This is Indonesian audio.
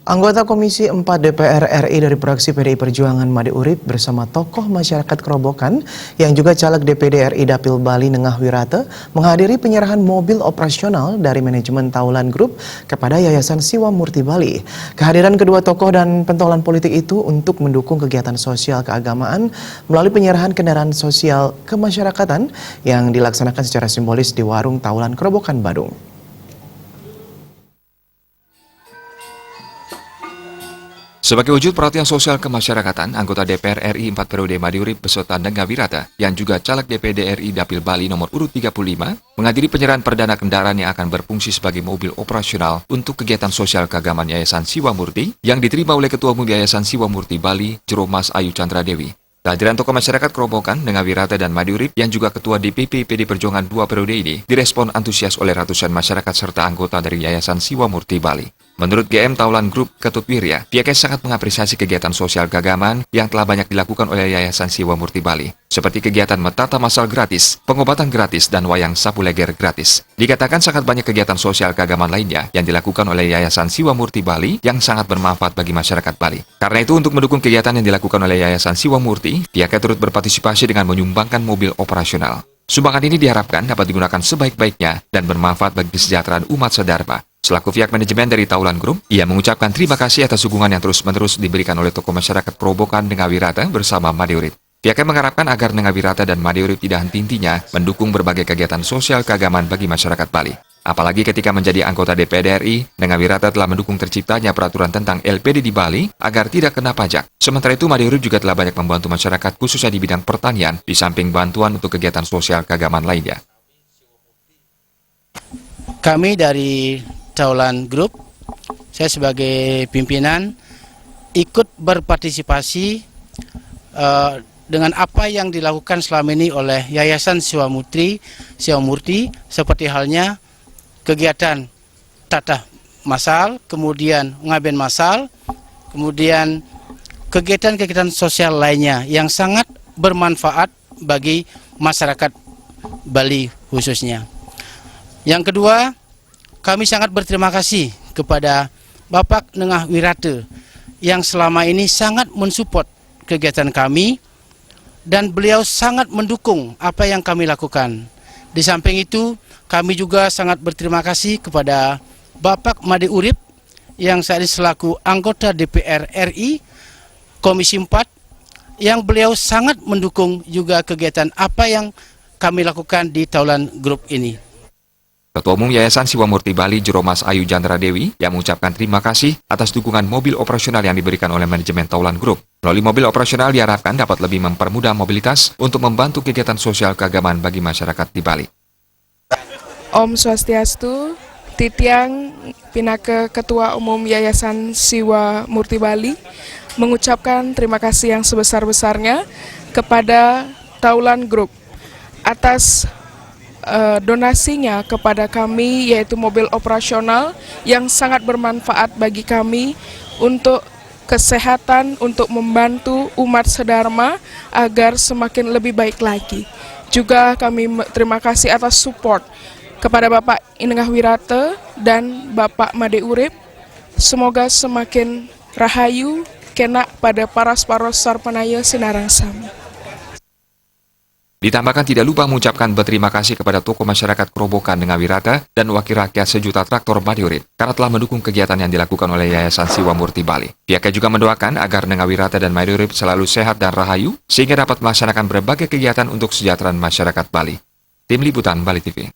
Anggota Komisi 4 DPR RI dari fraksi PDI Perjuangan Made Urip bersama tokoh masyarakat Kerobokan yang juga caleg DPD RI Dapil Bali Nengah Wirate menghadiri penyerahan mobil operasional dari manajemen Taulan Group kepada Yayasan Siwa Murti Bali. Kehadiran kedua tokoh dan pentolan politik itu untuk mendukung kegiatan sosial keagamaan melalui penyerahan kendaraan sosial kemasyarakatan yang dilaksanakan secara simbolis di warung Taulan Kerobokan, Badung. Sebagai wujud perhatian sosial kemasyarakatan, anggota DPR RI 4 periode Made Urip beserta Nengah Wirate yang juga caleg DPD RI Dapil Bali nomor urut 35 menghadiri penyerahan perdana kendaraan yang akan berfungsi sebagai mobil operasional untuk kegiatan sosial keagamaan Yayasan Siwa Murti yang diterima oleh Ketua Umum Yayasan Siwa Murti Bali, Jero Mas Ayu Chandra Dewi. Kehadiran tokoh masyarakat Kerobokan, Nengah Wirate dan Made Urip yang juga Ketua DPP PD Perjuangan 2 periode ini direspon antusias oleh ratusan masyarakat serta anggota dari Yayasan Siwa Murti Bali. Menurut GM Taulan Group Ketut Wirya, pihaknya sangat mengapresiasi kegiatan sosial keagamaan yang telah banyak dilakukan oleh Yayasan Siwa Murti Bali, seperti kegiatan metata masal gratis, pengobatan gratis, dan wayang sapu leger gratis. Dikatakan sangat banyak kegiatan sosial keagamaan lainnya yang dilakukan oleh Yayasan Siwa Murti Bali yang sangat bermanfaat bagi masyarakat Bali. Karena itu, untuk mendukung kegiatan yang dilakukan oleh Yayasan Siwa Murti, pihaknya turut berpartisipasi dengan menyumbangkan mobil operasional. Sumbangan ini diharapkan dapat digunakan sebaik-baiknya dan bermanfaat bagi kesejahteraan umat sedharma. Selaku pihak manajemen dari Taulan Group, ia mengucapkan terima kasih atas dukungan yang terus-menerus diberikan oleh tokoh masyarakat Kerobokan Nengah Wirate bersama Made Urip. Pihaknya mengharapkan agar Nengah Wirate dan Made Urip tidak henti-hentinya mendukung berbagai kegiatan sosial keagamaan bagi masyarakat Bali. Apalagi ketika menjadi anggota DPD RI, Nengah Wirate telah mendukung terciptanya peraturan tentang LPD di Bali agar tidak kena pajak. Sementara itu, Made Urip juga telah banyak membantu masyarakat khususnya di bidang pertanian, di samping bantuan untuk kegiatan sosial keagamaan lainnya. Kami dari Taulan Group, saya sebagai pimpinan ikut berpartisipasi dengan apa yang dilakukan selama ini oleh Yayasan Siwa Murti, seperti halnya kegiatan tatah masal, kemudian ngaben masal, kemudian kegiatan-kegiatan sosial lainnya yang sangat bermanfaat bagi masyarakat Bali khususnya. Yang kedua, kami sangat berterima kasih kepada Bapak Nengah Wirate yang selama ini sangat mensupport kegiatan kami dan beliau sangat mendukung apa yang kami lakukan. Di samping itu, kami juga sangat berterima kasih kepada Bapak Made Urip yang saat ini selaku anggota DPR RI Komisi 4 yang beliau sangat mendukung juga kegiatan apa yang kami lakukan di Taulan Group ini. Ketua Umum Yayasan Siwa Murti Bali, Jero Mas Ayu Chandra Dewi, yang mengucapkan terima kasih atas dukungan mobil operasional yang diberikan oleh manajemen Taulan Group. Melalui mobil operasional diharapkan dapat lebih mempermudah mobilitas untuk membantu kegiatan sosial keagamaan bagi masyarakat di Bali. Om Swastiastu, Titiang Pinake Ketua Umum Yayasan Siwa Murti Bali, mengucapkan terima kasih yang sebesar-besarnya kepada Taulan Group atas donasinya kepada kami, yaitu mobil operasional yang sangat bermanfaat bagi kami untuk kesehatan, untuk membantu umat sedharma agar semakin lebih baik lagi. Juga kami terima kasih atas support kepada Bapak Nengah Wirate dan Bapak Made Urip. Semoga semakin rahayu kena pada paras-paros sarpanaya sinarang sami. Ditambahkan tidak lupa mengucapkan berterima kasih kepada tokoh masyarakat Kerobokan Nengah Wirate dan wakil rakyat sejuta traktor Made Urip karena telah mendukung kegiatan yang dilakukan oleh Yayasan Siwa Murti Bali. Pihaknya juga mendoakan agar Nengah Wirate dan Made Urip selalu sehat dan rahayu sehingga dapat melaksanakan berbagai kegiatan untuk kesejahteraan masyarakat Bali. Tim Liputan Bali TV.